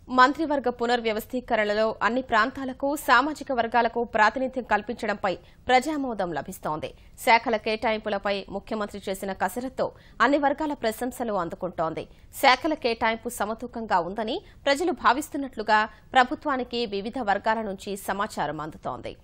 మంత్రివర్గ పునర్వ్యవస్థీకరణలో అన్ని ప్రాంతాలకు సామాజిక వర్గాలకు ప్రాతినిధ్యం కల్పించడంపై ప్రజామోదం లభిస్తోంది. శాఖల కేటాయింపులపై ముఖ్యమంత్రి చేసిన కసరత్తు అన్ని వర్గాల ప్రశంసలు అందుకుంటోంది. శాఖల కేటాయింపు సమతూకంగా ఉందని ప్రజలు భావిస్తున్నట్లుగా ప్రభుత్వానికి వివిధ వర్గాల నుంచి సమాచారం అందుతోంది.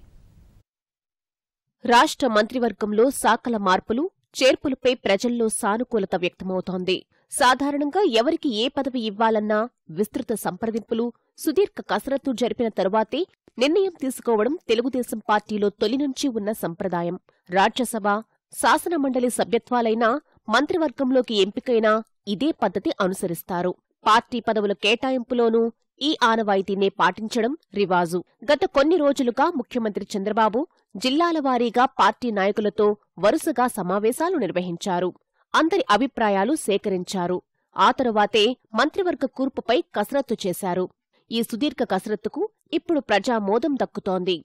రాష్ట్ర మంత్రివర్గంలో శాఖల మార్పులు, చేర్పులపై ప్రజల్లో సానుకూలత వ్యక్తమవుతోంది. సాధారణంగా ఎవరికి ఏ పదవి ఇవ్వాలన్నా విస్తృత సంప్రదింపులు, సుదీర్ఘ కసరత్తు జరిపిన తరువాతే నిర్ణయం తీసుకోవడం తెలుగుదేశం పార్టీలో తొలి నుంచి ఉన్న సంప్రదాయం. రాజ్యసభ, శాసనమండలి సభ్యత్వాలైనా మంత్రివర్గంలోకి ఎంపికైనా ఇదే పద్ధతి అనుసరిస్తారు. పార్టీ పదవుల కేటాయింపులోనూ ఈ ఆనవాయితీనే పాటించడం రివాజు. గత కొన్ని రోజులుగా ముఖ్యమంత్రి చంద్రబాబు జిల్లాల వారీగా పార్టీ నాయకులతో వరుసగా సమావేశాలు నిర్వహించారు. అందరి అభిప్రాయాలు సేకరించారు. ఆ తరువాతే మంత్రివర్గ కూర్పుపై కసరత్తు చేశారు. ఈ సుదీర్ఘ కసరత్తుకు ఇప్పుడు ప్రజామోదం దక్కుతోంది.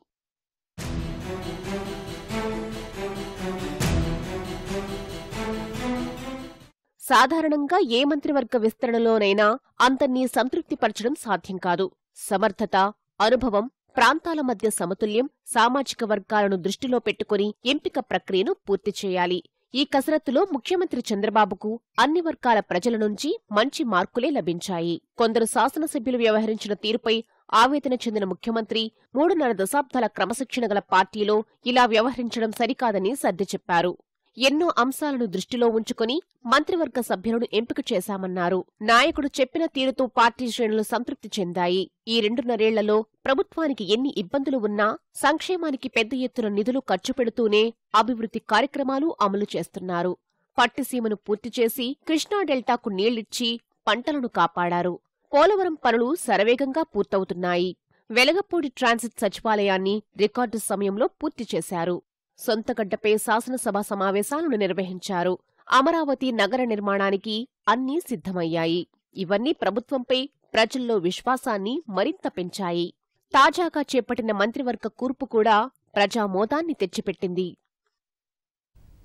సాధారణంగా ఏ మంత్రివర్గ విస్తరణలోనైనా అందర్నీ సంతృప్తిపరచడం సాధ్యం కాదు. సమర్థత, అనుభవం, ప్రాంతాల మధ్య సమతుల్యం, సామాజిక వర్గాలను దృష్టిలో పెట్టుకుని ఎంపిక ప్రక్రియను పూర్తి చేయాలి. ఈ కసరత్తులో ముఖ్యమంత్రి చంద్రబాబుకు అన్ని వర్గాల ప్రజల నుంచి మంచి మార్కులే లభించాయి. కొందరు శాసనసభ్యులు వ్యవహరించిన తీరుపై ఆవేదన చెందిన ముఖ్యమంత్రి 3.5 దశాబ్దాల క్రమశిక్షణ గల పార్టీలో ఇలా వ్యవహరించడం సరికాదని సర్ది చెప్పారు. ఎన్నో అంశాలను దృష్టిలో ఉంచుకుని మంత్రివర్గ సభ్యులను ఎంపిక చేశామన్నారు. నాయకుడు చెప్పిన తీరుతో పార్టీ శ్రేణులు సంతృప్తి చెందాయి. ఈ 2.5 ఏళ్లలో ప్రభుత్వానికి ఎన్ని ఇబ్బందులు ఉన్నా సంక్షేమానికి పెద్ద ఎత్తున నిధులు ఖర్చు పెడుతూనే అభివృద్ధి కార్యక్రమాలు అమలు చేస్తున్నారు. పట్టిసీమను పూర్తి చేసి కృష్ణా డెల్టాకు నీళ్లిచ్చి పంటలను కాపాడారు. పోలవరం పనులు శరవేగంగా పూర్తవుతున్నాయి. వెలగపూడి ట్రాన్సిట్ సచివాలయాన్ని రికార్డు సమయంలో పూర్తి చేశారు. సొంతగడ్డపై శాసనసభ సమావేశాలను నిర్వహించారు. అమరావతి నగర నిర్మాణానికి అన్నీ సిద్ధమయ్యాయి. ఇవన్నీ ప్రభుత్వంపై ప్రజల్లో విశ్వాసాన్ని మరింత పెంచాయి. తాజాగా చేపట్టిన మంత్రివర్గ కూర్పు కూడా ప్రజామోదాన్ని తెచ్చిపెట్టింది.